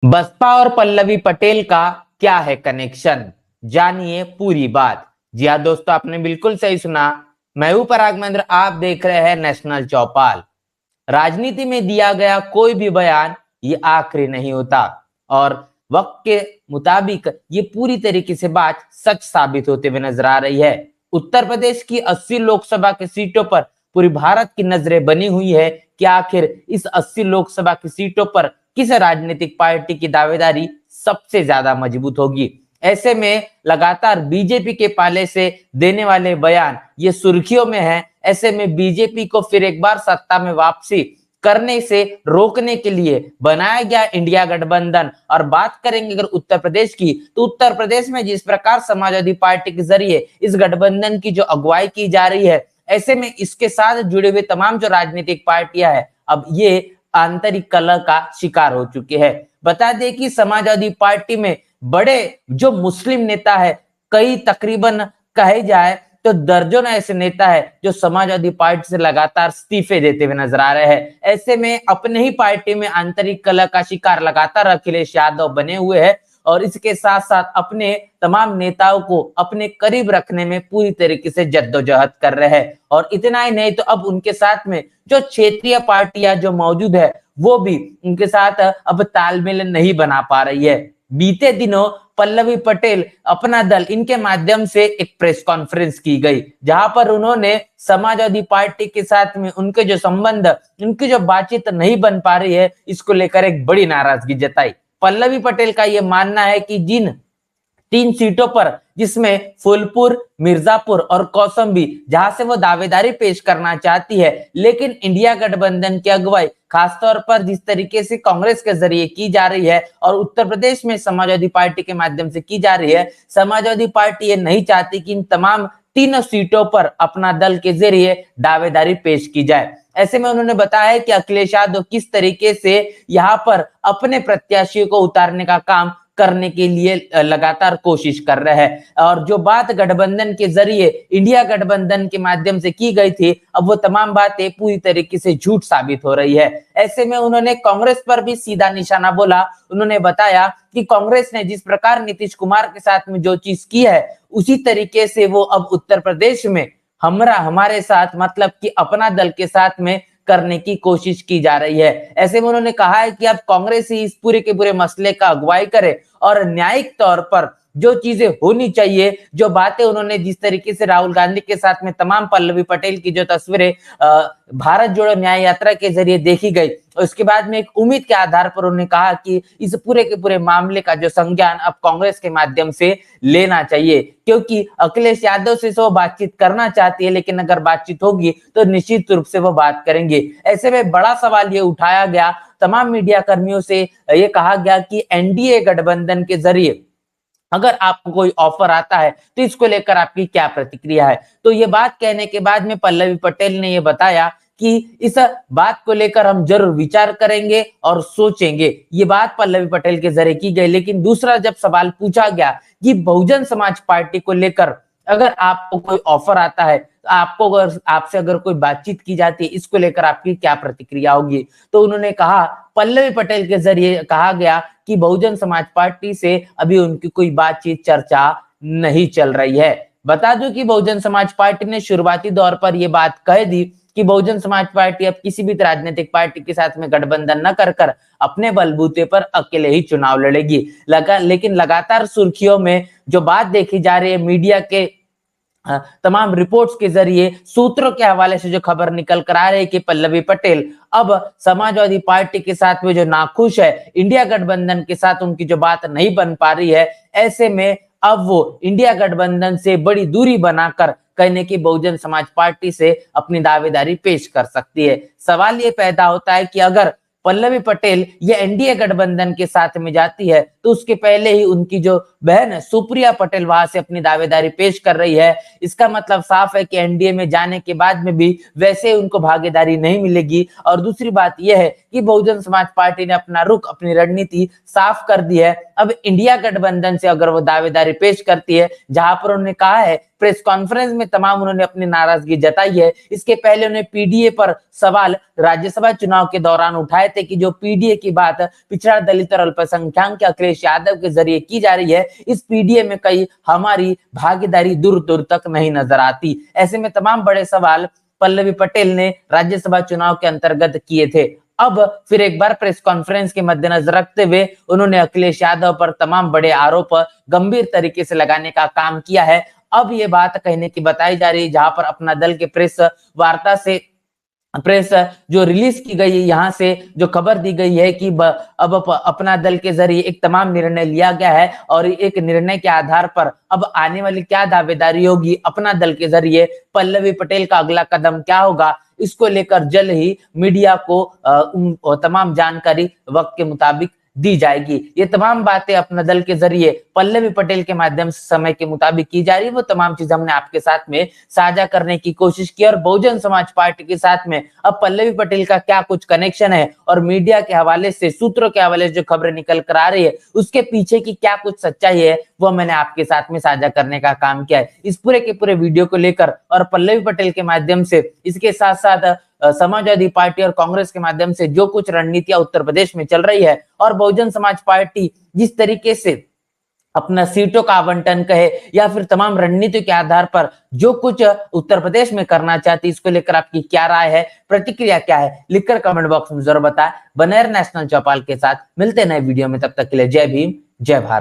बसपा और पल्लवी पटेल का क्या है कनेक्शन? जानिए पूरी बात। जी हाँ दोस्तों, आपने बिल्कुल सही सुना। मैं हूं पराग महेंद्र, आप देख रहे हैं नेशनल चौपाल। राजनीति में दिया गया कोई भी बयान ये आखिरी नहीं होता और वक्त के मुताबिक ये पूरी तरीके से बात सच साबित होते हुए नजर आ रही है। उत्तर प्रदेश की 80 लोकसभा की सीटों पर पूरी भारत की नजरें बनी हुई है कि आखिर इस 80 लोकसभा की सीटों पर किस राजनीतिक पार्टी की दावेदारी सबसे ज्यादा मजबूत होगी। ऐसे में लगातार बीजेपी के पाले से देने वाले बयान ये सुर्खियों में है। ऐसे में बीजेपी को फिर एक बार सत्ता में वापसी करने से रोकने के लिए बनाया गया इंडिया गठबंधन। और बात करेंगे अगर उत्तर प्रदेश की, तो उत्तर प्रदेश में जिस प्रकार समाजवादी पार्टी के जरिए इस गठबंधन की जो अगुवाई की जा रही है, ऐसे में इसके साथ जुड़े हुए तमाम जो राजनीतिक पार्टियां हैं अब ये आंतरिक कलह का शिकार हो चुके हैं। बता दें कि समाजवादी पार्टी में बड़े जो मुस्लिम नेता है, कई तकरीबन कहे जाए तो दर्जनों ऐसे नेता है जो समाजवादी पार्टी से लगातार इस्तीफे देते हुए नजर आ रहे हैं। ऐसे में अपने ही पार्टी में आंतरिक कलह का शिकार लगातार अखिलेश यादव बने हुए हैं और इसके साथ साथ अपने तमाम नेताओं को अपने करीब रखने में पूरी तरीके से जद्दोजहद कर रहे हैं। और इतना ही नहीं तो अब उनके साथ में जो क्षेत्रीय पार्टियां जो मौजूद है वो भी उनके साथ अब तालमेल नहीं बना पा रही है। बीते दिनों पल्लवी पटेल अपना दल इनके माध्यम से एक प्रेस कॉन्फ्रेंस की गई, जहां पर उन्होंने समाजवादी पार्टी के साथ में उनके जो संबंध, उनकी जो बातचीत नहीं बन पा रही है, इसको लेकर एक बड़ी नाराजगी जताई। पल्लवी पटेल का यह मानना है कि जिन 3 सीटों पर, जिसमें फूलपुर, मिर्जापुर और कौशाम्बी, जहां से वो दावेदारी पेश करना चाहती है, लेकिन इंडिया गठबंधन की अगुवाई खासतौर पर जिस तरीके से कांग्रेस के जरिए की जा रही है और उत्तर प्रदेश में समाजवादी पार्टी के माध्यम से की जा रही है, समाजवादी पार्टी ये नहीं चाहती कि इन तमाम तीनों सीटों पर अपना दल के जरिए दावेदारी पेश की जाए। ऐसे में उन्होंने बताया कि अखिलेश यादव किस तरीके से यहाँ पर अपने प्रत्याशियों को उतारने का काम करने के लिए लगातार कोशिश कर रहे हैं। और जो बात गठबंधन के जरिए इंडिया गठबंधन के माध्यम से की गई थी, अब वो तमाम बातें पूरी तरीके से झूठ साबित हो रही है। ऐसे में उन्होंने कांग्रेस पर भी सीधा निशाना बोला। उन्होंने बताया कि कांग्रेस ने जिस प्रकार नीतीश कुमार के साथ में जो चीज की है, उसी तरीके से वो अब उत्तर प्रदेश में हमारे साथ मतलब कि अपना दल के साथ में करने की कोशिश की जा रही है। ऐसे में उन्होंने कहा है कि अब कांग्रेस ही इस पूरे के पूरे मसले का अगुवाई करे और न्यायिक तौर पर जो चीजें होनी चाहिए, जो बातें उन्होंने जिस तरीके से राहुल गांधी के साथ में तमाम पल्लवी पटेल की जो तस्वीरें भारत जोड़ो न्याय यात्रा के जरिए देखी गई, उसके बाद में एक उम्मीद के आधार पर उन्होंने कहा कि इस पूरे के पूरे मामले का जो संज्ञान अब कांग्रेस के माध्यम से लेना चाहिए, क्योंकि अखिलेश यादव से वो बातचीत करना चाहती है, लेकिन अगर बातचीत होगी तो निश्चित रूप से वो बात करेंगे। ऐसे में बड़ा सवाल ये उठाया गया, तमाम मीडिया कर्मियों से ये कहा गया कि एनडीए गठबंधन के जरिए अगर आपको कोई ऑफर आता है तो इसको लेकर आपकी क्या प्रतिक्रिया है। तो ये बात कहने के बाद में पल्लवी पटेल ने ये बताया कि इस बात को लेकर हम जरूर विचार करेंगे और सोचेंगे। ये बात पल्लवी पटेल के जरिए की गई। लेकिन दूसरा जब सवाल पूछा गया कि बहुजन समाज पार्टी को लेकर अगर आपको कोई ऑफर आता है, आपको अगर आपसे अगर कोई बातचीत की जाती है, इसको लेकर आपकी क्या प्रतिक्रिया होगी, तो उन्होंने कहा, पल्लवी पटेल के जरिए कहा गया कि बहुजन समाज पार्टी से अभी उनकी कोई बातचीत चर्चा नहीं चल रही है। बता दूं कि बहुजन समाज पार्टी ने शुरुआती दौर पर यह बात कह दी कि बहुजन समाज पार्टी अब किसी भी राजनीतिक पार्टी के साथ में गठबंधन न कर अपने बलबूते पर अकेले ही चुनाव लड़ेगी। लेकिन लगातार सुर्खियों में जो बात देखी जा रही है, मीडिया के तमाम रिपोर्ट्स के जरिए, सूत्रों के हवाले से जो खबर निकल कर आ रही है कि पल्लवी पटेल अब समाजवादी पार्टी के साथ में जो नाखुश है, इंडिया गठबंधन के साथ उनकी जो बात नहीं बन पा रही है, ऐसे में अब वो इंडिया गठबंधन से बड़ी दूरी बनाकर कहने की बहुजन समाज पार्टी से अपनी दावेदारी पेश कर सकती है। सवाल ये पैदा होता है कि अगर पल्लवी पटेल ये एनडीए गठबंधन के साथ में जाती है तो उसके पहले ही उनकी जो बहन है सुप्रिया पटेल वहां से अपनी दावेदारी पेश कर रही है। इसका मतलब साफ है कि एनडीए में जाने के बाद में भी वैसे उनको भागीदारी नहीं मिलेगी। और दूसरी बात यह है कि बहुजन समाज पार्टी ने अपना रुख, अपनी रणनीति साफ कर दी है। अब इंडिया गठबंधन से अगर वो दावेदारी पेश करती है, जहां पर उन्होंने कहा है, प्रेस कॉन्फ्रेंस में तमाम उन्होंने अपनी नाराजगी जताई है। इसके पहले उन्हें पीडीए पर सवाल राज्यसभा चुनाव के दौरान उठाए थे कि जो पीडीए की बात पिछड़ा, दलित और अल्पसंख्यक के अखिलेश यादव के जरिए की जा रही है, इस पीडीए में कई हमारी भागीदारी दूर दूर तक नहीं नजर आती। ऐसे में तमाम बड़े सवाल पल्लवी पटेल ने राज्यसभा चुनाव के अंतर्गत किए थे। अब फिर एक बार प्रेस कॉन्फ्रेंस के मद्देनजर रखते हुए उन्होंने अखिलेश यादव पर तमाम बड़े आरोप गंभीर तरीके से लगाने का काम किया है। अब ये बात कहने की बताई जा रही है, जहां पर अपना दल के प्रेस वार्ता से प्रेस जो रिलीज की गई है, यहाँ से जो खबर दी गई है कि अब अपना दल के जरिए एक तमाम निर्णय लिया गया है और एक निर्णय के आधार पर अब आने वाली क्या दावेदारी होगी, अपना दल के जरिए पल्लवी पटेल का अगला कदम क्या होगा, इसको लेकर जल्द ही मीडिया को तमाम जानकारी वक्त के मुताबिक दी जाएगी। ये तमाम बातें अपना दल के जरिए पल्लवी पटेल के माध्यम से समय के मुताबिक की जा रही है। वो तमाम चीज हमने आपके साथ में साझा करने की कोशिश की और बहुजन समाज पार्टी के साथ में अब पल्लवी पटेल का क्या कुछ कनेक्शन है और मीडिया के हवाले से, सूत्रों के हवाले से जो खबरें निकल कर आ रही है, उसके पीछे की क्या कुछ सच्चाई है, वो मैंने आपके साथ में साझा करने का काम किया है। इस पूरे के पूरे वीडियो को लेकर और पल्लवी पटेल के माध्यम से, इसके साथ साथ समाजवादी पार्टी और कांग्रेस के माध्यम से जो कुछ रणनीतियां उत्तर प्रदेश में चल रही है और बहुजन समाज पार्टी जिस तरीके से अपना सीटों का आवंटन कहे या फिर तमाम रणनीति के आधार पर जो कुछ उत्तर प्रदेश में करना चाहती, इसको लेकर आपकी क्या राय है, प्रतिक्रिया क्या है, लिखकर कमेंट बॉक्स में जरूर बताएं। बने रहिए नेशनल चौपाल के साथ, मिलते हैं नए वीडियो में, तब तक के लिए जय भीम, जय भारत।